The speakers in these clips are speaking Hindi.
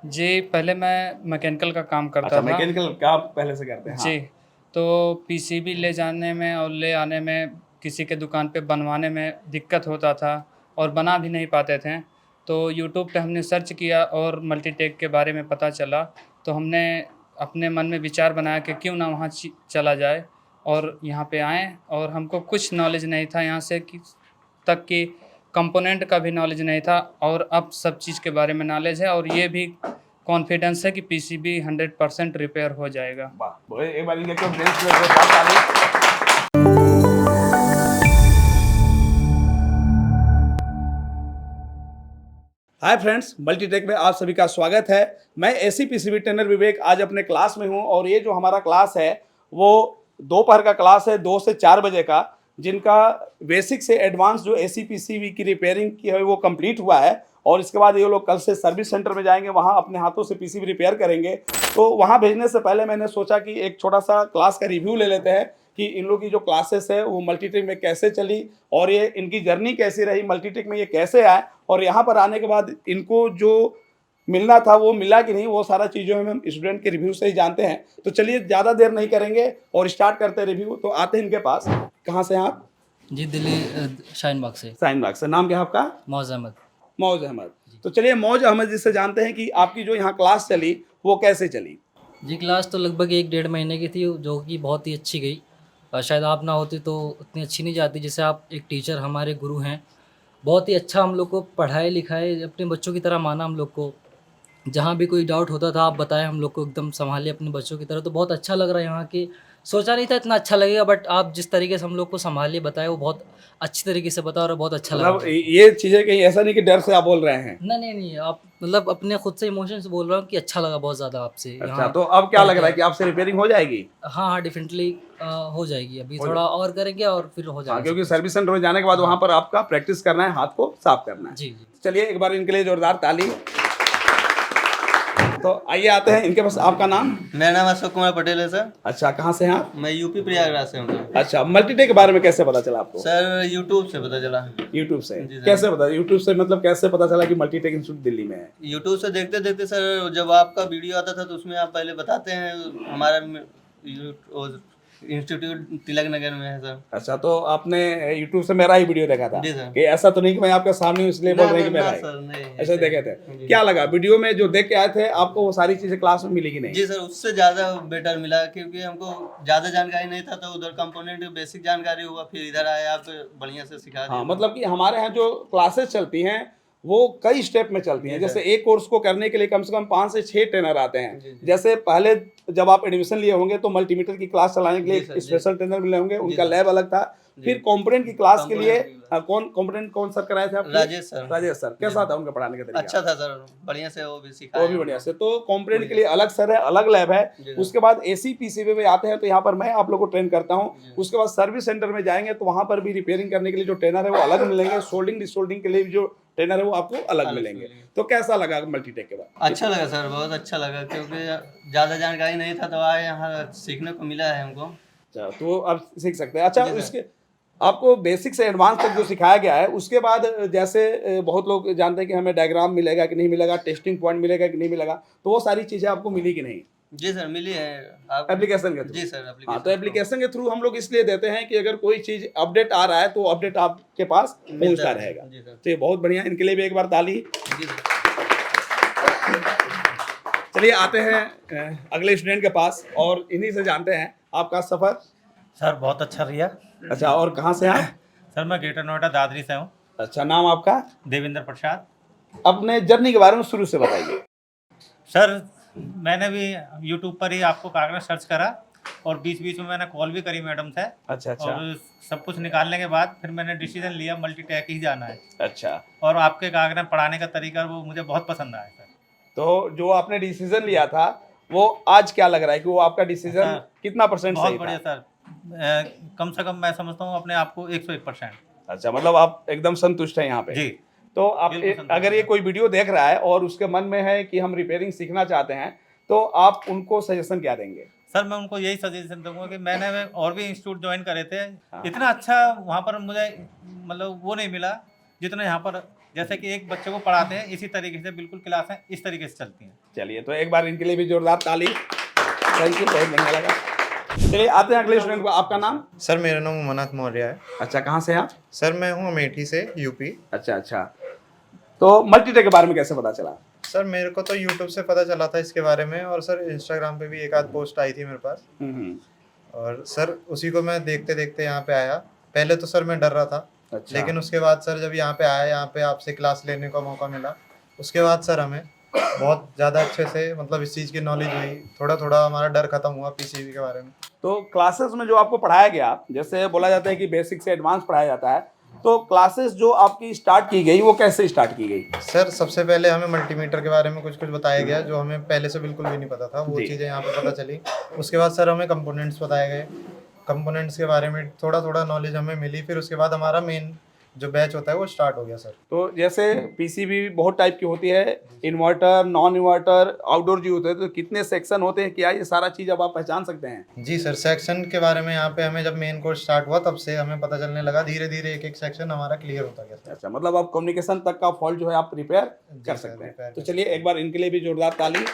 जी, पहले मैं मैकेनिकल का काम करता अच्छा, था। मैकेनिकल काम पहले से करते हैं। हाँ। जी, तो पीसीबी ले जाने में और ले आने में, किसी के दुकान पे बनवाने में दिक्कत होता था और बना भी नहीं पाते थे। तो यूट्यूब पे हमने सर्च किया और मल्टीटेक के बारे में पता चला, तो हमने अपने मन में विचार बनाया कि क्यों ना वहाँ चला जाए और यहाँ पे आएँ। और हमको कुछ नॉलेज नहीं था यहाँ से कि तक कि कंपोनेंट का भी नॉलेज नहीं था, और अब सब चीज़ के बारे में नॉलेज है और ये भी कॉन्फिडेंस है कि पीसीबी 100% रिपेयर हो जाएगा। वाह, एक बार इनके क्यों बेंच में जोरदार ताली। हाय फ्रेंड्स, मल्टीटेक में आप सभी का स्वागत है। मैं एसी पीसीबी ट्रेनर विवेक आज अपने क्लास में हूं और ये जो हमारा क्लास है वो दोपहर का क्लास है, 2 से 4 बजे का, जिनका बेसिक से एडवांस जो एसी पीसीबी की रिपेयरिंग की है वो कंप्लीट हुआ है। और इसके बाद ये लोग कल से सर्विस सेंटर में जाएंगे, वहां अपने हाथों से पीसीबी रिपेयर करेंगे। तो वहां भेजने से पहले मैंने सोचा कि एक छोटा सा क्लास का रिव्यू ले लेते हैं कि इन लोग की जो क्लासेस है वो मल्टीटेक में कैसे चली और ये इनकी जर्नी कैसी रही, मल्टीटेक में ये कैसे आए और यहाँ पर आने के बाद इनको जो मिलना था वो मिला कि नहीं, वो सारा चीज़ें हम स्टूडेंट के रिव्यू से ही जानते हैं। तो चलिए ज़्यादा देर नहीं करेंगे और स्टार्ट करते हैं रिव्यू। तो आते हैं इनके पास। कहाँ से हैं आप? जी, दिल्ली शाहीन बाग से। साइन बाग से। नाम क्या है आपका? मौज अहमद। मौज अहमद। तो चलिए मौज अहमद जी से जानते हैं कि आपकी जो यहाँ क्लास चली वो कैसे चली। जी, क्लास तो लगभग 1 डेढ़ महीने की थी, जो कि बहुत ही अच्छी गई। शायद आप ना होती तो उतनी अच्छी नहीं जाती। जैसे आप एक टीचर, हमारे गुरु हैं, बहुत ही अच्छा हम लोग को पढ़ाए लिखाए, अपने बच्चों की तरह माना हम लोग को। जहाँ भी कोई डाउट होता था आप बताएं, हम लोग को एकदम संभाले अपने बच्चों की तरह। तो बहुत अच्छा लग रहा है यहाँ की। सोचा नहीं था इतना अच्छा लगेगा, बट आप जिस तरीके से हम लोग को संभालिए बताए, वो बहुत अच्छी तरीके से बताया और बहुत अच्छा लगा। मतलब ये चीज़ें कहीं ऐसा नहीं कि डर से आप बोल रहे हैं? नहीं नहीं नहीं, आप मतलब अपने खुद से इमोशन से बोल रहा हूँ कि अच्छा लगा बहुत ज़्यादा आपसे अच्छा, यहाँ तो अब क्या पढ़ लग रहा है के। कि आपसे रिपेयरिंग हो जाएगी? हाँ हाँ, डेफिनेटली हो जाएगी। अभी हो थोड़ा और करेंगे और फिर हो हाँ, जाएगा क्योंकि सब कुछ। सर्विस सेंटर में जाने के बाद वहां पर आपका प्रैक्टिस करना है, हाथ को साफ करना है। जी जी। चलिए एक बार इनके लिए जोरदार ताली। तो आइए आते हैं इनके पास। आपका नाम? मेरा नाम अशोक कुमार पटेल है सर। अच्छा, कहाँ से हैं आप? मैं यूपी प्रयागराज से हूँ सर। अच्छा, मल्टीटेक के बारे में कैसे पता चला आपको? सर यूट्यूब से पता चला। यूट्यूब से? जी सर। कैसे पता? यूट्यूब से मतलब कैसे पता चला कि मल्टीटेक इंस्टीट्यूट दिल्ली में है? यूट्यूब से देखते देखते सर, जब आपका वीडियो आता था तो उसमें आप पहले बताते हैं हमारा इंस्टीट्यूट तिलक नगर में है सर। अच्छा, तो आपने यूट्यूब से मेरा ही वीडियो देखा था जी सर। कि ऐसा तो नहीं कि मैं आपके सामने हूँ इसलिए बोल ना रहे हैं कि ना मेरा ना है? सर, नहीं ऐसे देखे थे? जी। क्या लगा वीडियो में जो देख के आए थे आपको, वो सारी चीजें क्लास में मिली कि नहीं? जी सर, उससे ज़्यादा बेटर मिला, क्योंकि हमको ज़्यादा जानकारी नहीं था। तो उधर कंपोनेंट बेसिक जानकारी हुआ, फिर इधर आए आप बढ़िया से सिखा हाँ, दिए। मतलब कि हमारे यहाँ जो क्लासेस चलती हैं वो कई स्टेप में चलती हैं। जी जैसे सर। एक कोर्स को करने के लिए कम से कम 5 से 6 ट्रेनर आते जी, हैं। जी। जैसे पहले जब आप एडमिशन लिए होंगे तो मल्टीमीटर की क्लास चलाने के लिए जी सर, जी। स्पेशल ट्रेनर मिले होंगे, उनका सर। लैब अलग था। जी। फिर कंपोनेंट की क्लास के लिए कंपोनेंट की कौन सर कराए थे आपके? राजेश सर। राजेश सर। कैसा था उनका पढ़ाने का तरीका? अच्छा था सर, बढ़िया से वो भी सिखाए। वो भी बढ़िया से। तो कंपोनेंट के लिए अलग सर है, अलग लैब जी है। सर। उसके बाद एसी पीसीबी में आते हैं तो यहाँ पर मैं आप लोग को ट्रेन करता हूँ। जी। उसके बाद सर्विस सेंटर में जाएंगे तो वहाँ पर भी रिपेयरिंग करने के लिए जो ट्रेनर है वो अलग मिलेंगे। सोल्डिंग डिसोल्डिंग के लिए भी जो ट्रेनर है वो आपको अलग मिलेंगे। तो कैसा लगा मल्टीटेक के बाद? अच्छा लगा सर, बहुत अच्छा लगा, क्योंकि ज़्यादा जानकारी नहीं था तो आए यहाँ सीखने को मिला है हमको। अच्छा, तो आप सीख सकते हैं। अच्छा, जी सर। उसके आपको बेसिक से एडवांस तक जो सिखाया गया है उसके बाद जैसे बहुत लोग जानते हैं कि हमें डायग्राम मिलेगा कि नहीं मिलेगा, टेस्टिंग पॉइंट मिलेगा कि नहीं मिलेगा, तो वो सारी चीज़ें आपको मिली कि नहीं जी सर, मिली है। आप एप्लीकेशन के थ्रू? जी सर, हाँ, तो एप्लीकेशन के थ्रू हम लोग इसलिए देते हैं कि अगर कोई चीज़ अपडेट आ रहा है तो अपडेट आपके पास पहुंचता रहेगा। जी सर। तो ये बहुत बढ़िया, इनके लिए भी एक बार ताली। जी सर। चलिए आते हैं अगले स्टूडेंट के पास और इन्हीं से जानते हैं आपका सफ़र। सर बहुत अच्छा रहा। अच्छा, और कहाँ से हैं आप? सर मैं ग्रेटर नोएडा दादरी से हूँ। अच्छा, नाम आपका? देवेंद्र प्रसाद। अपने जर्नी के बारे में शुरू से बताइए। सर मैंने भी यूट्यूब पर ही आपको कागज सर्च करा और बीच बीच में मैंने कॉल भी करी मैडम से। अच्छा अच्छा। और सब कुछ निकालने के बाद फिर मैंने डिसीजन लिया मल्टीटेक ही जाना है। अच्छा, और आपके कागज पढ़ाने का तरीका वो मुझे बहुत पसंद आया सर। तो जो आपने डिसीजन लिया था वो आज क्या लग रहा है कि वो आपका डिसीजन अच्छा, कितना परसेंट बहुत सही बढ़िया था? सर। कम से कम मैं समझता हूँ अपने आप को 101%। अच्छा, मतलब आप एकदम संतुष्ट हैं यहाँ पे? जी। तो आप बिल्कुल संतुष्ट अगर ये हैं। कोई वीडियो देख रहा है और उसके मन में है कि हम रिपेयरिंग सीखना चाहते हैं तो आप उनको सजेशन क्या देंगे? सर मैं उनको यही सजेशन दूंगा कि मैंने और भी इंस्टीट्यूट ज्वाइन करे थे। हाँ। इतना अच्छा वहाँ पर मुझे मतलब वो नहीं मिला जितना यहाँ पर जैसे कि एक बच्चे को पढ़ाते हैं इसी तरीके से बिल्कुल क्लासें इस तरीके से चलती हैं। चलिए, तो एक बार इनके लिए भी जोरदार ताली। थैंक यू, बहुत बढ़िया लगा। चलिए आते हैं अगले स्टूडेंट को। आपका नाम? सर मेरा नाम उमानाथ मौर्य है। अच्छा, कहाँ से हैं आप? सर मैं हूँ अमेठी से, यूपी। अच्छा अच्छा, तो मल्टीटेक के बारे में कैसे पता चला? सर मेरे को तो यूट्यूब से पता चला था इसके बारे में, और सर इंस्टाग्राम पे भी एक आध पोस्ट आई थी मेरे पास, और सर उसी को मैं देखते देखते यहाँ पे आया। पहले तो सर मैं डर रहा था, अच्छा। लेकिन उसके बाद सर जब यहाँ पे आया, यहाँ पे आपसे क्लास लेने का मौका मिला, उसके बाद सर हमें बहुत ज़्यादा अच्छे से मतलब इस चीज़ की नॉलेज हुई। थोड़ा थोड़ा हमारा डर खत्म हुआ पीसीबी के बारे में। तो क्लासेस में जो आपको पढ़ाया गया, जैसे बोला जाता है कि बेसिक से एडवांस पढ़ाया जाता है, तो क्लासेस जो आपकी स्टार्ट की गई वो कैसे स्टार्ट की गई? सर सबसे पहले हमें मल्टीमीटर के बारे में कुछ कुछ बताया गया, जो हमें पहले से बिल्कुल भी नहीं पता था, वो चीज़ें यहाँ पे पता चली। उसके बाद सर हमें कंपोनेंट्स बताए गए, कंपोनेंट्स के बारे में थोड़ा थोड़ा नॉलेज हमें मिली। फिर उसके बाद हमारा मेन जो बैच होता है वो स्टार्ट हो गया सर। तो जैसे पीसीबी बहुत टाइप की होती है, इन्वर्टर, नॉन इन्वर्टर, आउटडोर जी होते हैं, तो कितने सेक्शन होते हैं, क्या ये सारा चीज़ अब आप पहचान सकते हैं? जी सर, सेक्शन के बारे में यहाँ पे हमें जब मेन कोर्स स्टार्ट हुआ तब से हमें पता चलने लगा, धीरे धीरे एक एक सेक्शन हमारा क्लियर होता गया सर। अच्छा, मतलब आप कम्युनिकेशन तक का फॉल्ट जो है आप रिपेयर कर सर, सकते हैं। रिपेयर तो कर चलिए एक बार इनके लिए भी जोरदार ताली।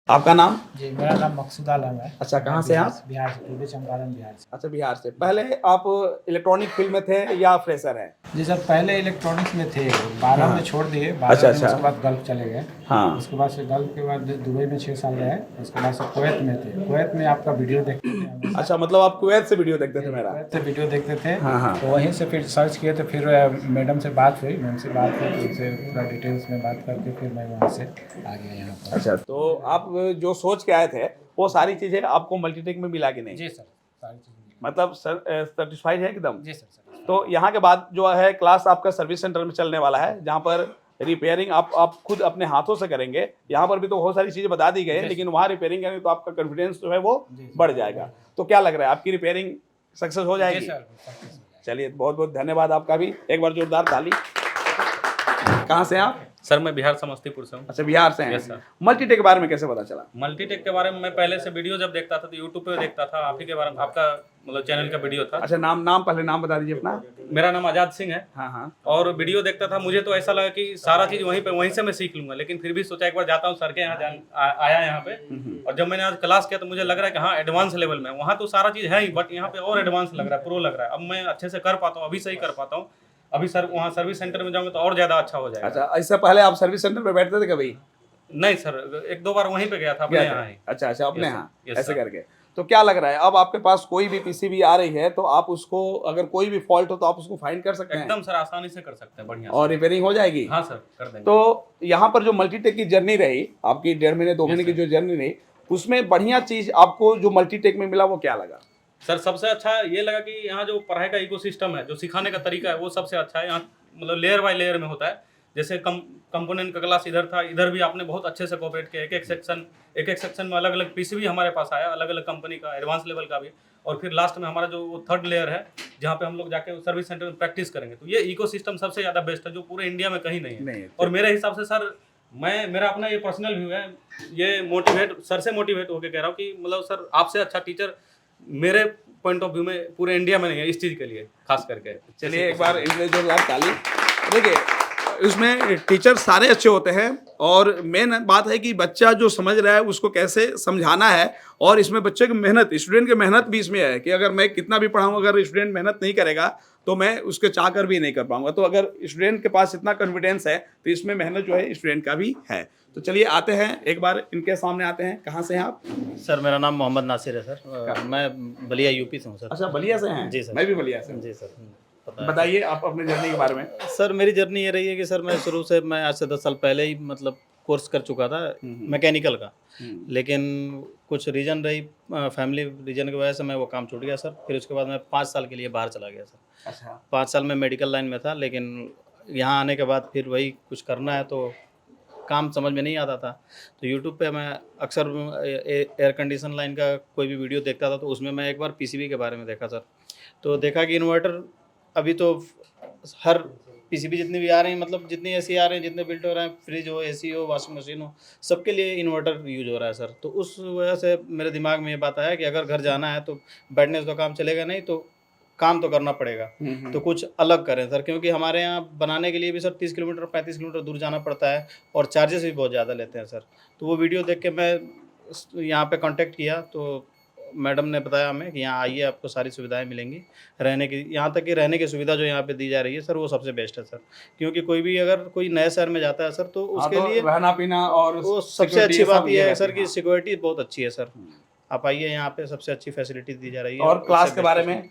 आपका नाम? जी, मेरा नाम मकसूद आलम है। अच्छा, कहाँ से आप? बिहार से, पूर्वी चंपारण बिहार से। अच्छा, बिहार से। पहले आप इलेक्ट्रॉनिक फील्ड में थे या फ्रेशर हैं? जी सर, पहले इलेक्ट्रॉनिक्स में थे, 12 में छोड़ दिए, 12 अच्छा, में अच्छा। उसके बाद गल्फ चले गए। हाँ। उसके बाद से गल्फ के बाद दुबई में 6 साल रहे, उसके बाद से कुवैत में थे। कुवैत में आपका वीडियो देखते थे हम। अच्छा, मतलब आप कुवैत से वीडियो देखते थे मेरा? कुवैत से वीडियो देखते थे। हाँ, हाँ। तो वहीं से फिर सर्च किए, तो फिर मैडम से बात हुई, मैम से बात हुई, उनसे पूरा डिटेल्स में बात करके फिर मैं वहाँ से आ गया यहाँ पर। अच्छा, तो आप जो सोच के आए थे वो सारी चीज़ें आपको मल्टीटेक में मिला कि नहीं? जी सर, सारी चीज़ें। मतलब सेटिस्फाइड है एकदम? जी सर। तो यहाँ के बाद जो है क्लास आपका सर्विस सेंटर में चलने वाला है, जहाँ पर रिपेयरिंग आप खुद अपने हाथों से करेंगे। यहाँ पर भी तो बहुत सारी चीज़ें बता दी गई है, लेकिन वहाँ रिपेयरिंग करेंगे तो आपका कॉन्फिडेंस जो है वो बढ़ जाएगा। तो क्या लग रहा है, आपकी रिपेयरिंग सक्सेस हो जाएगी? जी सर, सक्सेस हो जाएगा। चलिए, बहुत बहुत धन्यवाद आपका भी, एक बार जोरदार ताली। कहाँ से आप? सर मैं बिहार समस्तीपुर से हूँ। अच्छा, बिहार से हैं। Yes sir. मल्टीटेक के बारे में कैसे पता चला? मल्टीटेक के बारे में मैं पहले से वीडियो जब देखता था तो यूट्यूब पे देखता था, आप ही के बारे में, आपका मतलब चैनल का वीडियो था। अच्छा, पहले नाम बता दीजिए अपना। मेरा नाम आज़ाद सिंह है। हाँ हाँ। और वीडियो देखता था, मुझे तो ऐसा लगा कि सारा चीज़ वहीं से मैं सीख लूंगा, लेकिन फिर भी सोचा एक बार जाता हूँ सर के यहाँ, आया यहाँ पे। और जब मैंने आज क्लास किया तो मुझे लग रहा है कि हाँ एडवांस लेवल में, वहाँ तो सारा चीज़ है ही, बट यहाँ पे और एडवांस लग रहा है, प्रो लग रहा है। अब मैं अच्छे से कर पाता हूँ, अभी सही कर पाता हूँ। अभी सर वहाँ सर्विस सेंटर में जाऊँगा तो और ज़्यादा अच्छा हो जाएगा। अच्छा, इससे पहले आप सर्विस सेंटर पे बैठते थे कभी? नहीं सर, 1-2 बार वहीं पे गया था अपने यहाँ ही। अच्छा अच्छा, अपने Yes, यहाँ sir. Yes, ऐसे sir. करके। तो क्या लग रहा है, अब आपके पास कोई भी पीसीबी आ रही है तो आप उसको, अगर कोई भी फॉल्ट हो तो आप उसको फाइंड कर सकते हैं? एकदम सर, आसानी से कर सकते हैं, बढ़िया से। और रिपेयरिंग हो जाएगी? हाँ सर, कर देंगे। तो यहाँ पर जो मल्टीटेक की जर्नी रही आपकी, 1.5 महीने 2 Yes, महीने की sir. जो जर्नी रही, उसमें बढ़िया चीज आपको जो मल्टीटेक में मिला वो क्या लगा? सर सबसे अच्छा ये लगा कि यहाँ जो पढ़ाई का इकोसिस्टम है, जो सिखाने का तरीका है, वो सबसे अच्छा है। यहाँ मतलब लेयर बाय लेयर में होता है। जैसे कंपोनेंट का क्लास इधर था, इधर भी आपने बहुत अच्छे से कोऑपरेट किया। एक एक सेक्शन में अलग अलग पीसीबी हमारे पास आया, अलग अलग कंपनी का, एडवांस लेवल का भी। और फिर लास्ट में हमारा जो 3rd लेयर है, जहाँ पे हम लोग जाके सर्विस सेंटर में प्रैक्टिस करेंगे। तो ये इकोसिस्टम सबसे ज़्यादा बेस्ट है, जो पूरे इंडिया में कहीं नहीं है। और मेरे हिसाब से सर, मेरा अपना ये पर्सनल व्यू है, ये सर से मोटिवेट होकर कह रहा हूँ कि मतलब सर आपसे अच्छा टीचर मेरे पॉइंट ऑफ व्यू में पूरे इंडिया में नहीं है, इस चीज़ के लिए खास करके। चलिए एक बार इनके जोरदार ताली। देखिए, उसमें टीचर सारे अच्छे होते हैं, और मेन बात है कि बच्चा जो समझ रहा है उसको कैसे समझाना है। और इसमें बच्चे की मेहनत, स्टूडेंट की मेहनत भी इसमें है कि अगर मैं कितना भी पढ़ाऊँ, अगर स्टूडेंट मेहनत नहीं करेगा तो मैं उसके चाह कर भी नहीं कर पाऊंगा। तो अगर स्टूडेंट के पास इतना कॉन्फिडेंस है तो इसमें मेहनत जो है स्टूडेंट का भी है। तो चलिए आते हैं, एक बार इनके सामने आते हैं। कहाँ से हैं आप? सर मेरा नाम मोहम्मद नासिर है सर, मैं बलिया यूपी से हूँ सर। अच्छा, बलिया से हैं? जी सर। मैं भी बलिया से हूँ। जी सर, पता है। बताइए आप अपने जर्नी के बारे में। सर मेरी जर्नी ये रही है कि सर मैं शुरू से, मैं आज से 10 साल पहले ही मतलब कोर्स कर चुका था मैकेनिकल का, लेकिन कुछ रीज़न रही, फैमिली रीजन की वजह से मैं वो काम छूट गया सर। फिर उसके बाद मैं 5 साल के लिए बाहर चला गया सर। अच्छा। 5 साल में मेडिकल लाइन में था, लेकिन यहाँ आने के बाद फिर वही कुछ करना है तो काम समझ में नहीं आता था। तो यूट्यूब पे मैं अक्सर एयर कंडीशन लाइन का कोई भी वीडियो देखता था, तो उसमें मैं एक बार पीसीबी के बारे में देखा सर। तो देखा कि इन्वर्टर अभी तो हर पीसीबी जितनी भी आ रही हैं, मतलब जितनी एसी आ रही हैं, जितने बिल्ट हो रहे हैं, फ्रिज हो, एसी हो, वॉशिंग मशीन हो, सबके लिए इन्वर्टर यूज हो रहा है सर। तो उस वजह से मेरे दिमाग में ये बात आया कि अगर घर जाना है तो बैठने से तो काम चलेगा नहीं, तो काम तो करना पड़ेगा, तो कुछ अलग करें सर, क्योंकि हमारे यहाँ बनाने के लिए भी सर 30 किलोमीटर 35 किलोमीटर दूर जाना पड़ता है और चार्जेस भी बहुत ज़्यादा लेते हैं सर। तो वो वीडियो देख के मैं यहाँ पे कांटेक्ट किया, तो मैडम ने बताया हमें कि यहाँ आइए, आपको सारी सुविधाएं मिलेंगी, रहने की, यहाँ तक कि रहने की सुविधा जो यहाँ पे दी जा रही है सर, वो सबसे बेस्ट है सर। क्योंकि कोई भी अगर कोई नए शहर में जाता है सर, तो उसके लिए रहना पीना और वो सबसे सिक्योरिटी अच्छी बात सब यह है रहती सर कि सिक्योरिटी बहुत अच्छी है सर। आप आइए, यहाँ पे सबसे अच्छी फैसिलिटी दी जा रही है। और क्लास के बारे में?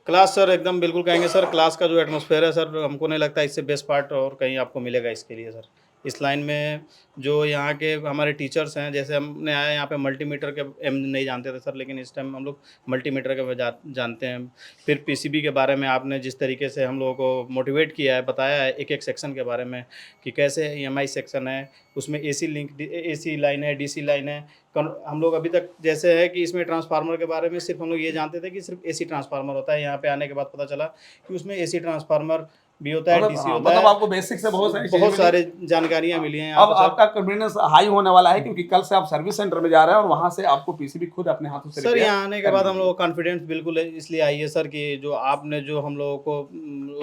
क्लास सर एकदम बिल्कुल कहेंगे सर, क्लास का जो एटमॉस्फेयर है सर, हमको नहीं लगता इससे बेस्ट पार्ट और कहीं आपको मिलेगा इसके लिए सर। इस लाइन में जो यहाँ के हमारे टीचर्स हैं, जैसे हमने आया यहाँ पे मल्टीमीटर के एम नहीं जानते थे सर, लेकिन इस टाइम हम लोग मल्टीमीटर के जानते हैं। फिर पीसीबी के बारे में आपने जिस तरीके से हम लोगों को मोटिवेट किया है, बताया है एक एक सेक्शन के बारे में कि कैसे ईएमआई सेक्शन है, उसमें एसी लिंक, एसी लाइन है, डीसी लाइन है। हम लोग अभी तक जैसे है कि इसमें ट्रांसफार्मर के बारे में सिर्फ हम लोग ये जानते थे कि सिर्फ एसी ट्रांसफार्मर होता है। यहाँ पे आने के बाद पता चला कि उसमें एसी ट्रांसफार्मर भी होता है, डीसी होता है। मतलब आपको बेसिक से बहुत सारे जानकारियां मिली हैं। अब आपका कॉन्फिडेंस हाई होने वाला है, क्योंकि कल से आप सर्विस सेंटर में जा रहे हैं और वहां से आपको पीसीबी खुद अपने हाथों से सर यहाँ आने के बाद हम लोग को कॉन्फिडेंस बिल्कुल इसलिए आई है सर कि जो आपने जो हम लोगों को,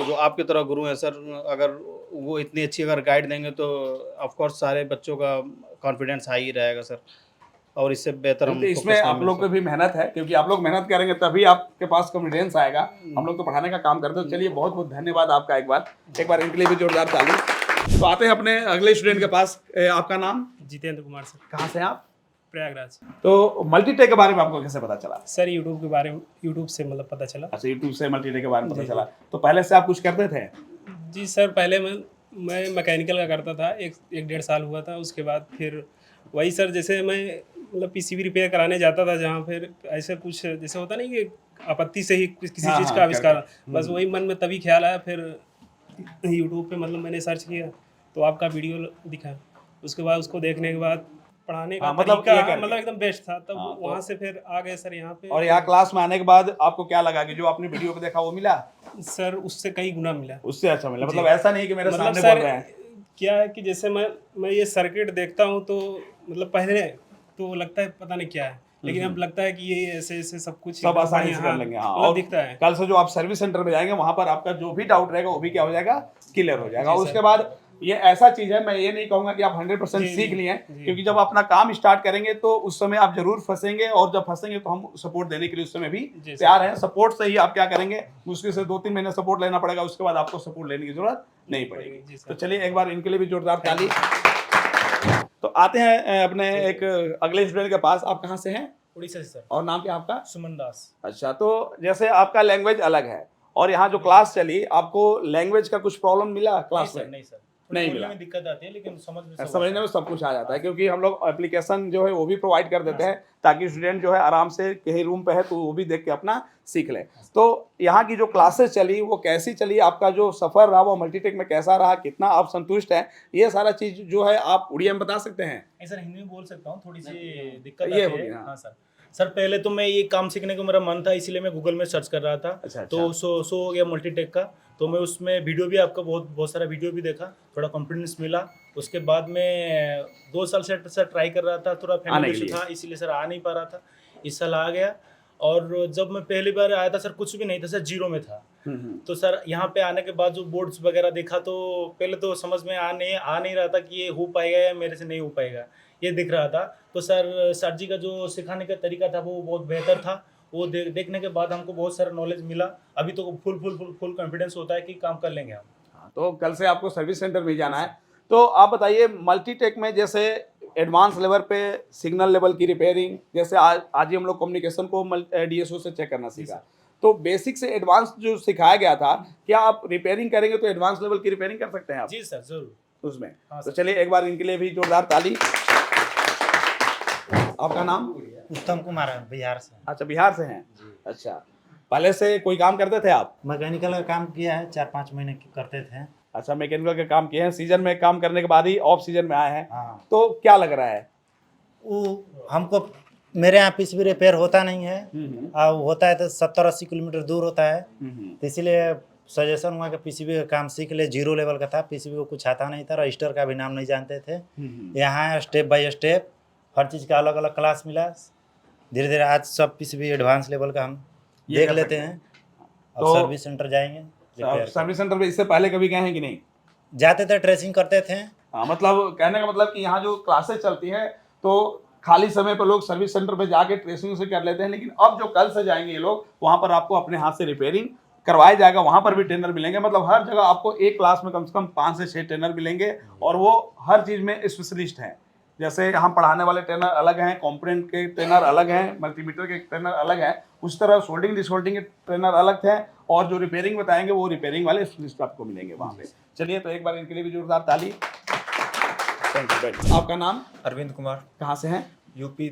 जो आपकी तरह गुरु हैं सर, अगर वो इतनी अच्छी अगर गाइड देंगे तो ऑफकोर्स सारे बच्चों का कॉन्फिडेंस हाई ही रहेगा सर, और इससे बेहतर हम इसमें आप लोग को भी मेहनत है, क्योंकि आप लोग मेहनत करेंगे तभी आपके पास कॉन्फिडेंस आएगा। हम लोग तो पढ़ाने का काम करते हैं। चलिए, बहुत बहुत धन्यवाद आपका। एक बार इनके लिए भी जोरदार ताली। तो आते हैं अपने अगले स्टूडेंट के पास। आपका नाम? जितेंद्र कुमार सर। कहाँ से आप? प्रयागराज। तो मल्टीटेक के बारे में आपको कैसे पता चला? सर यूट्यूब के बारे में, यूट्यूब से मतलब पता चला। अच्छा, यूट्यूब से मल्टीटेक के बारे में पता चला। तो पहले से आप कुछ करते थे? जी सर, पहले मैं मैकेनिकल का करता था, एक डेढ़ साल हुआ था। उसके बाद फिर वही सर, जैसे मैं मतलब पीसीबी रिपेयर कराने जाता था, जहाँ फिर ऐसे कुछ जैसे होता नहीं कि आपत्ति से ही किसी चीज़ का आविष्कार, बस वही मन में तभी ख्याल आया। फिर यूट्यूब पे मतलब मैंने सर्च किया तो आपका वीडियो दिखा। उसके बाद उसको देखने के बाद पढ़ाने का तरीका मतलब एकदम बेस्ट था। तब वहाँ से फिर आ गए सर यहाँ पे। और यहाँ क्लास में आने के बाद आपको क्या लगा कि जो आपने वीडियो पे देखा वो मिला? सर उससे कई गुना मिला। उससे अच्छा मिला? मतलब ऐसा नहीं कि मेरे सामने बोल रहे हैं। क्या है कि जैसे मैं ये सर्किट देखता हूँ तो मतलब पहले तो लगता है पता नहीं क्या है, लेकिन अब लगता है कि ये ऐसे ऐसे सब कुछ सब आसानी से कर लेंगे। हाँ, और दिखता है। कल से जो आप सर्विस सेंटर में जाएंगे वहां पर आपका जो भी डाउट रहेगा वो भी क्या हो जाएगा, क्लियर हो जाएगा। और उसके बाद ये ऐसा चीज है, मैं ये नहीं कहूंगा कि आप 100% सीख लिए हैं, क्योंकि जब अपना काम स्टार्ट करेंगे तो उस समय आप जरूर फंसेंगे, और जब फंसेंगे तो हम सपोर्ट देने के लिए उस समय भी तैयार हैं। सपोर्ट से ही आप क्या करेंगे, मुश्किल से 2-3 महीने सपोर्ट लेना पड़ेगा, उसके बाद आपको सपोर्ट लेने की जरूरत नहीं पड़ेगी। तो चलिए, एक बार इनके लिए भी जोरदार ताली। तो आते हैं अपने एक अगले स्टूडेंट के पास। आप कहाँ से हैं? उड़ीसा से सर। और नाम क्या आपका? सुमन दास। अच्छा, तो जैसे आपका लैंग्वेज अलग है और यहाँ जो क्लास चली, आपको लैंग्वेज का कुछ प्रॉब्लम मिला क्लास में? नहीं सर, नहीं मिला। में दिक्कत आती है, लेकिन समझने में सब कुछ आ जाता है, क्योंकि हम लोग एप्लीकेशन जो है वो भी प्रोवाइड कर देते हैं ताकि स्टूडेंट जो है आराम से कहीं रूम पे है तो वो भी देख के अपना सीख ले। तो यहाँ की जो क्लासेस चली वो कैसी चली, आपका जो सफ़र रहा वो मल्टीटेक में कैसा रहा, कितना आप संतुष्ट हैं, ये सारा चीज़ जो है आप उड़िया में बता सकते हैं? सर हिंदी में बोल सकता हूँ, थोड़ी सी दिक्कत ये आती है। हाँ सर, पहले तो मैं ये काम सीखने को मेरा मन था, इसीलिए मैं गूगल में सर्च कर रहा था। अच्छा। तो शो हो गया मल्टीटेक का, तो मैं उसमें वीडियो भी आपका बहुत सारा वीडियो भी देखा, थोड़ा कॉन्फिडेंस मिला। उसके बाद मैं 2 साल से सर ट्राई कर रहा था, थोड़ा फैमिली इशू था इसीलिए सर आ नहीं पा रहा था। इस साल आ गया, और जब मैं पहली बार आया था सर कुछ भी नहीं था सर, जीरो में था। तो सर यहाँ पे आने के बाद जो बोर्ड्स वगैरह देखा तो पहले तो समझ में आ नहीं रहा था कि ये हो पाएगा या मेरे से नहीं हो पाएगा, ये दिख रहा था। तो सर जी का जो सिखाने का तरीका था वो बहुत बेहतर था। वो देखने के बाद हमको बहुत सारा नॉलेज मिला। अभी तो फुल कॉन्फिडेंस होता है कि काम कर लेंगे हम। तो कल से आपको सर्विस सेंटर में जाना है। तो आप बताइए, मल्टीटेक में जैसे एडवांस लेवल पे सिग्नल लेवल की रिपेयरिंग, जैसे आज ही हम लोग कम्युनिकेशन को DSO से चेक करना सीखा, तो बेसिक से एडवांस जो सिखाया गया था, क्या आप रिपेयरिंग करेंगे तो एडवांस लेवल की रिपेयरिंग कर सकते हैं आप? जी सर, जरूर उसमें। तो चलिए, एक बार इनके लिए भी जोरदार ताली। आपका नाम? उत्तम कुमार है, बिहार से। अच्छा, बिहार से हैं। अच्छा, पहले से कोई काम करते थे आप? मैकेनिकल का काम किया है, 4-5 महीने करते थे। अच्छा, मैकेनिकल का काम किए हैं। सीजन में काम करने के बाद ही ऑफ सीजन में आए हैं। हाँ। तो क्या लग रहा है? वो हमको, मेरे यहाँ पीसीबी रिपेयर होता नहीं है, होता है तो 70-80 किलोमीटर दूर होता है। तो इसीलिए सजेशन हुआ कि पीसीबी का काम सीख ले। 0 लेवल का था, पीसीबी को कुछ आता नहीं था, रजिस्टर का भी नाम नहीं जानते थे। यहाँ स्टेप बाय स्टेप हर चीज़ का अलग अलग क्लास मिला। धीरे धीरे आज सब पीसीबी एडवांस लेवल का हम देख लेते हैं, अब तो सर्विस सेंटर जाएंगे रिपेयर सर्विस सेंटर पे इससे पहले कभी गए हैं कि नहीं? जाते थे, ट्रेसिंग करते थे। हाँ, मतलब कहने का मतलब कि यहाँ जो क्लासेस चलती हैं तो खाली समय पर लोग सर्विस सेंटर पे जाके ट्रेसिंग से कर लेते हैं, लेकिन अब जो कल से जाएंगे ये लोग वहाँ पर आपको अपने हाथ से रिपेयरिंग करवाया जाएगा, वहाँ पर भी ट्रेनर मिलेंगे। मतलब हर जगह आपको एक क्लास में कम से कम 5 से 6 ट्रेनर मिलेंगे और वो हर चीज़ में स्पेशलिस्ट हैं। जैसे हम पढ़ाने वाले ट्रेनर अलग हैं, कंपोनेंट के ट्रेनर अलग हैं, मल्टीमीटर के ट्रेनर अलग हैं, उस तरह सोल्डिंग डिसोल्डिंग के ट्रेनर अलग थे और जो रिपेयरिंग बताएंगे वो रिपेयरिंग वाले स्पेशलिस्ट आपको मिलेंगे वहाँ पे। चलिए तो एक बार इनके लिए भी जोरदार ताली। आपका नाम? अरविंद कुमार। कहाँ से हैं? यूपी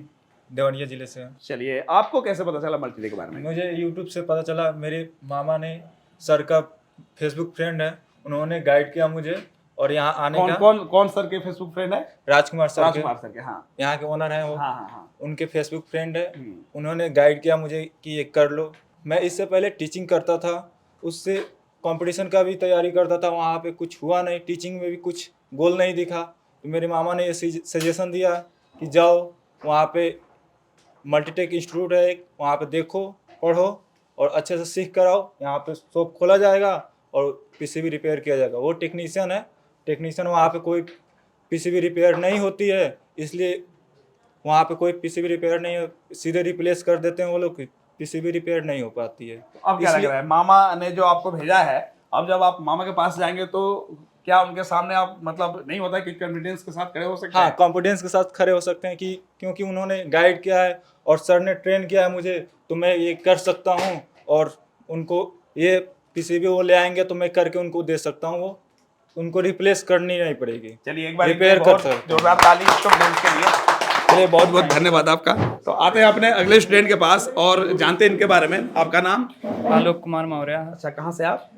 देवरिया जिले से। चलिए, आपको कैसे पता चला मल्टीटेक के बारे में? मुझे यूट्यूब से पता चला, मेरे मामा ने सर का फेसबुक फ्रेंड है, उन्होंने गाइड किया मुझे और यहाँ आने का। कौन सर के फेसबुक फ्रेंड है? राजकुमार सर के, हाँ, यहाँ के ओनर हैं वो। हाँ। उनके फेसबुक फ्रेंड है, उन्होंने गाइड किया मुझे कि ये कर लो। मैं इससे पहले टीचिंग करता था, उससे कंपटीशन का भी तैयारी करता था, वहाँ पे कुछ हुआ नहीं, टीचिंग में भी कुछ गोल नहीं दिखा। तो मेरे मामा ने ये सजेशन दिया कि जाओ वहाँ पे मल्टीटेक इंस्टीट्यूट है एक, वहाँ पे देखो, पढ़ो और अच्छे से सीख कर आओ। यहाँ पे शॉप खोला जाएगा और पीसीबी रिपेयर किया जाएगा। वो टेक्नीशियन है, टेक्नीशियन वहाँ पे कोई पीसीबी रिपेयर नहीं होती है, इसलिए वहाँ पे कोई पीसीबी रिपेयर नहीं है, सीधे रिप्लेस कर देते हैं वो लोग, पीसीबी रिपेयर नहीं हो पाती है। अब क्या लग रहा है, मामा ने जो आपको भेजा है, अब जब आप मामा के पास जाएंगे तो क्या उनके सामने आप मतलब नहीं होता है कि कॉन्फिडेंस के साथ खड़े हो सकते हैं? हाँ, कॉन्फिडेंस के साथ खड़े हो सकते हैं कि क्योंकि उन्होंने गाइड किया है और सर ने ट्रेन किया है मुझे, तो मैं ये कर सकता हूँ और उनको ये पीसीबी वो ले आएंगे तो मैं करके उनको दे सकता हूँ, वो उनको रिप्लेस करनी नहीं पड़ेगी। चलिए एक बार रिपेयर कर सकते हैं। जोरदार ताली स्टूडेंट्स के लिए। चलिए बहुत बहुत धन्यवाद आपका। तो आते हैं अपने अगले स्टूडेंट के पास और जानते हैं इनके बारे में। आपका नाम? आलोक कुमार मौर्य। अच्छा, कहाँ से आप?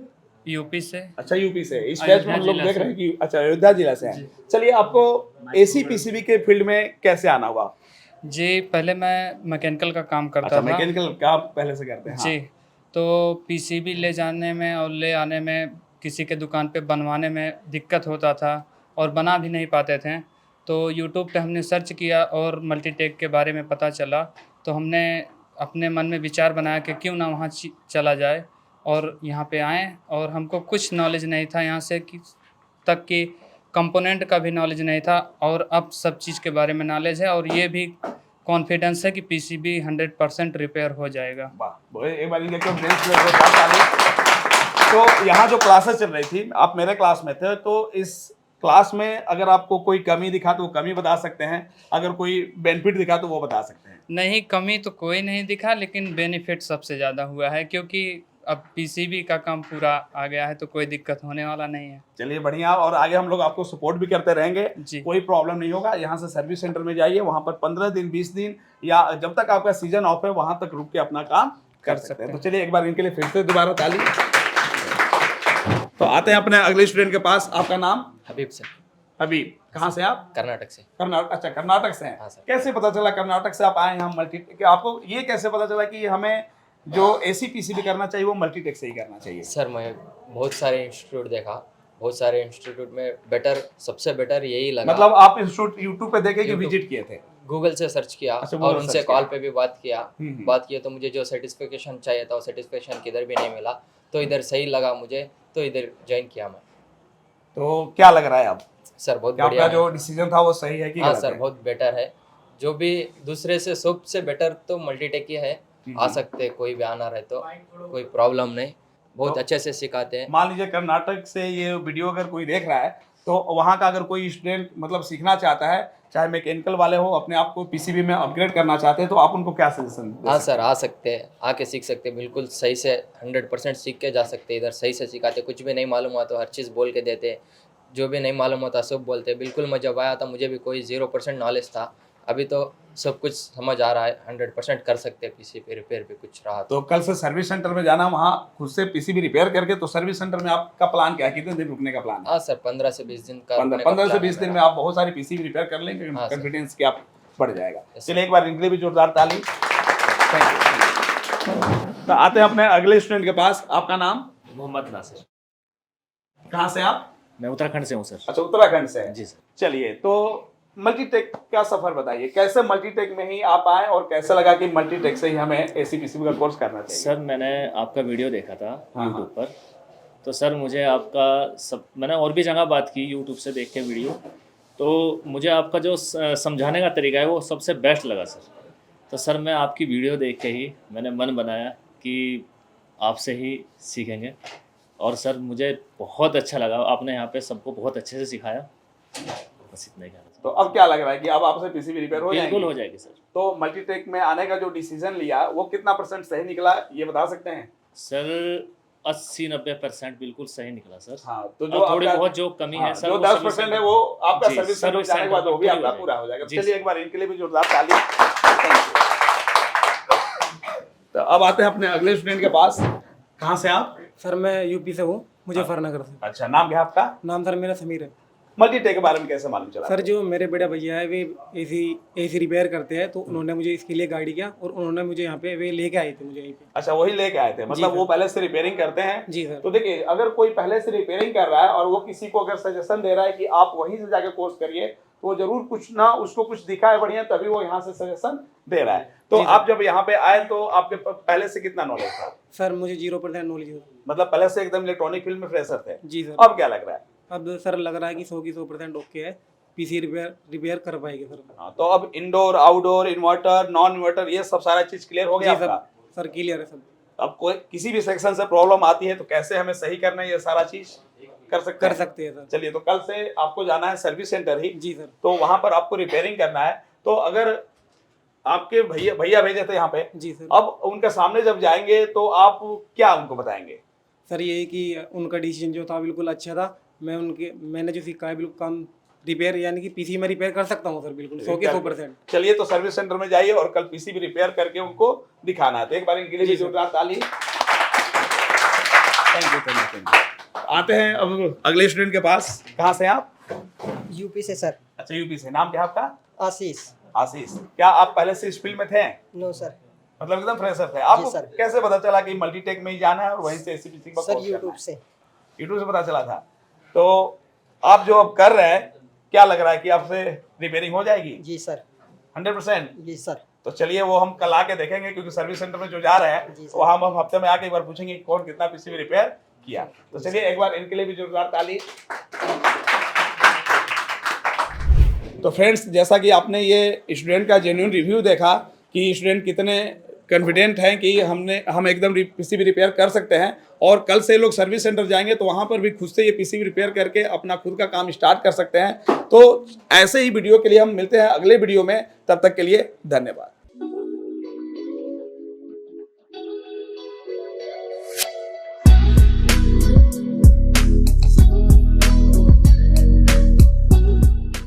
यूपी से। अच्छा, यूपी से। इस बैच में हम लोग देख रहे हैं कि अच्छा अयोध्या जिला से हैं। चलिए, आपको एसी पीसीबी के फील्ड में कैसे आना हुआ? जी, पहले मैं मैकेनिकल का काम करता अच्छा, था। मैकेनिकल का आप पहले से करते हैं? जी, तो पीसीबी ले जाने में और ले आने में, किसी के दुकान पे बनवाने में दिक्कत होता था और बना भी नहीं पाते थे। तो यूट्यूब पे हमने सर्च किया और मल्टीटेक के बारे में पता चला, तो हमने अपने मन में विचार बनाया कि क्यों ना वहाँ चला जाए और यहाँ पे आए। और हमको कुछ नॉलेज नहीं था यहाँ से तक कि कंपोनेंट का भी नॉलेज नहीं था, और अब सब चीज़ के बारे में नॉलेज है और ये भी कॉन्फिडेंस है कि पीसीबी 100% रिपेयर हो जाएगा। वाह, एक बार इनके तो यहाँ जो क्लासेस चल रही थी, आप मेरे क्लास में थे, तो इस क्लास में अगर आपको कोई कमी दिखा तो वो कमी बता सकते हैं, अगर कोई बेनिफिट दिखा तो वो बता सकते हैं। नहीं, कमी तो कोई नहीं दिखा, लेकिन बेनिफिट सबसे ज़्यादा हुआ है क्योंकि अब पीसीबी का काम पूरा आ गया है, तो कोई दिक्कत होने वाला नहीं है। चलिए बढ़िया, और आगे हम लोग आपको सपोर्ट भी करते रहेंगे जी। कोई प्रॉब्लम नहीं होगा। यहाँ से सर्विस सेंटर में जाइए, वहाँ पर 15 दिन 20 दिन या जब तक आपका सीजन ऑफ है वहाँ तक रुक के अपना काम कर सकते हैं। तो चलिए एक बार इनके लिए फिर से दोबारा ताली। तो आते हैं अपने अगले स्टूडेंट के पास। आपका नाम? हबीब सर। हबीब, कहाँ से आप? कर्नाटक से। कर्नाटक। अच्छा, कर्नाटक से हैं। हाँ सर। कैसे पता चला कर्नाटक से आप आए हैं मल्टीटेक? आपको ये कैसे पता चला कि हमें जो एसी पीसीबी करना चाहिए वो मल्टीटेक से ही करना चाहिए? सर, मैं बहुत सारे इंस्टीट्यूट देखा, बहुत सारे इंस्टीट्यूट में सबसे बेटर यही लगा। मतलब आप इंस्टीट्यूट यूट्यूब पे देखे कि विजिट किए थे? गूगल से सर्च किया। अच्छा, और उनसे कॉल पे भी बात किया तो मुझे जो सर्टिफिकेशन चाहिए था वो सर्टिफिकेशन किधर भी नहीं मिला, तो इधर सही लगा मुझे, तो इधर ज्वाइन किया मैं। तो क्या लग रहा है अब? सर बहुत बढ़िया। बढ़िया। जो डिसीजन था वो सही है कि हाँ गलत सर, है? बहुत बेटर है। जो भी दूसरे से सबसे बेटर तो मल्टीटेक ही है। आ सकते, कोई भी आना रहे तो कोई प्रॉब्लम नहीं, बहुत तो अच्छे से सिखाते हैं। मान लीजिए कर्नाटक से ये वीडियो अगर कोई देख रहा है तो वहाँ का अगर कोई स्टूडेंट मतलब सीखना चाहता है, चाहे मैकेनिकल वाले हो, अपने आप को पीसीबी में अपग्रेड करना चाहते हैं, तो आप उनको क्या सजेशन? हाँ सर, आ सकते हैं, आके सीख सकते हैं, बिल्कुल सही से 100% सीख के जा सकते हैं। इधर सही से सिखाते, कुछ भी नहीं मालूम हुआ तो हर चीज़ बोल के देते, जो भी नहीं मालूम होता सब बोलते। बिल्कुल मैं जब आया था मुझे भी कोई 0% नॉलेज था, अभी तो सब कुछ समझ आ रहा है, 100% कर सकते हैं। पीसीबी रिपेयर भी कुछ रहा तो कल से सर्विस सेंटर में जाना, वहाँ खुद से पीसीबी रिपेयर करके। तो सर्विस सेंटर में आपका प्लान क्या है, कितने दिन रुकने का प्लान है? हाँ सर, 15 से 20 दिन का। 15 से 20 दिन में आप बहुत सारी पीसीबी रिपेयर कर लेंगे, कॉन्फिडेंस की आप बढ़ जाएगा। चलिए एक बार इनके लिए भी जोरदार ताली। तो आते हैं अपने अगले स्टूडेंट के पास। आपका नाम? मोहम्मद नासिर। कहाँ से आप? मैं उत्तराखंड से हूँ सर। अच्छा, उत्तराखंड से हैं। जी सर। चलिए, तो मल्टीटेक का सफर बताइए, कैसे मल्टीटेक में ही आप आए और कैसे लगा कि मल्टीटेक से ही हमें एसी पीसीबी का कोर्स करना चाहिए? सर मैंने आपका वीडियो देखा था हाँ, यूट्यूब पर, तो सर मुझे आपका मैंने और भी जगह बात की यूट्यूब से देख के वीडियो, तो मुझे आपका जो समझाने का तरीका है वो सबसे बेस्ट लगा सर। तो सर मैं आपकी वीडियो देख के ही मैंने मन बनाया कि आपसे ही सीखेंगे, और सर मुझे बहुत अच्छा लगा, आपने यहाँ पे सबको बहुत अच्छे से सिखाया। बस इतना ही कहना। तो अब क्या लग रहा है कि अब आपसे पीसीबी रिपेयर हो जाएगी? बिल्कुल हो जाएगी सर। तो मल्टीटेक में आने का जो डिसीजन लिया वो कितना % सही निकला, ये बता सकते हैं? सर 80-90% बिल्कुल सही निकला सर। हाँ, तो जो थोड़ी बहुत जो कमी है सर, जो 10% है वो आपका सर्विस सेंटर जाने के बाद वो भी आपका पूरा हो जाएगा। चलिए एक बार इनके लिए भी जोरदार ताली। तो अब आते हैं अपने अगले स्टूडेंट के पास। कहाँ से आप? सर मैं यूपी से हूँ, मुजफ्फरनगर से। अच्छा, नाम क्या है आपका? नाम सर मेरा समीर है। मल्टीटेक के बारे में कैसे मालूम चला? सर जो मेरे बड़े भैया है वे एसी रिपेयर करते हैं, तो उन्होंने मुझे इसके लिए गाइड किया और उन्होंने मुझे यहाँ पे वे लेके आए थे मुझे यहीं पे। अच्छा, वही लेके आए थे, मतलब वो पहले से रिपेयरिंग करते हैं? जी सर। तो देखिए, अगर कोई पहले से रिपेयरिंग कर रहा है और वो किसी को अगर सजेशन दे रहा है कि आप वहीं से जाके कोर्स करिए, तो वो जरूर कुछ ना उसको कुछ दिखा है बढ़िया, तभी वो यहाँ से सजेशन दे रहा है। तो आप जब यहाँ पे आए तो आपके पहले से कितना नॉलेज था? सर मुझे 0% नॉलेज है। मतलब पहले से एकदम इलेक्ट्रॉनिक फील्ड में फ्रेशर थे? जी सर। अब क्या लग रहा है? अब सर लग रहा है कि 100 की 100% ओके है, पीसी रिपेयर कर पाएंगे सर। हाँ, तो अब indoor, outdoor, inverter, non inverter, ये सब सारा चीज क्लियर हो गया आपका? सर क्लियर है सब। अब कोई किसी भी सेक्शन से प्रॉब्लम आती है तो कैसे हमें सही करना है, ये सारा चीज कर सकते हैं सर। चलिए, तो कल से आपको जाना है सर्विस सेंटर ही। जी सर। तो वहां पर आपको रिपेयरिंग करना है। तो अगर आपके भैया भेजे थे यहाँ पे, जी सर, अब उनके सामने जब जाएंगे तो आप क्या उनको बताएंगे? सर यही कि उनका डिसीजन जो था बिल्कुल अच्छा था। मैंने जो सीखा है बिल्कुल काम रिपेयर, यानी कि पीसी में रिपेयर कर सकता हूँ सर, बिल्कुल 100 के 100%। चलिए, तो सर्विस सेंटर में जाइए और कल पीसी भी रिपेयर करके उनको दिखाना है। तो एक बार इनके लिए जोरदार ताली। Thank you. आते हैं अब अगले स्टूडेंट के पास। कहाँ से आप? यूपी से सर। अच्छा, यूपी से। नाम क्या है आपका? आशीष। आशीष, क्या आप पहले से इस फील्ड में थे? No sir. मतलब एकदम फ्रेशर थे? आपको कैसे पता चला कि मल्टीटेक में ही जाना है और वहीं से एसीपीसी का कोर्स करना है? यूट्यूब से। यूट्यूब से पता चला था। तो आप जो अब कर रहे हैं, क्या लग रहा है कि आपसे रिपेयरिंग हो जाएगी? जी सर। 100%? जी सर। तो चलिए, वो हम कल आके देखेंगे, क्योंकि सर्विस सेंटर में जो जा रहे हैं वहाँ हम हफ्ते में आके एक बार पूछेंगे कौन कितना पीसीबी रिपेयर किया। तो चलिए एक बार इनके लिए भी जोरदार ताली। तो फ्रेंड्स, जैसा कि आपने ये स्टूडेंट का जेन्युइन रिव्यू देखा कि स्टूडेंट कितने कॉन्फिडेंट हैं कि हम एकदम पीसीबी रिपेयर कर सकते हैं, और कल से लोग सर्विस सेंटर जाएंगे तो वहाँ पर भी खुद से ये पीसीबी रिपेयर करके अपना खुद का काम स्टार्ट कर सकते हैं। तो ऐसे ही वीडियो के लिए हम मिलते हैं अगले वीडियो में, तब तक के लिए धन्यवाद।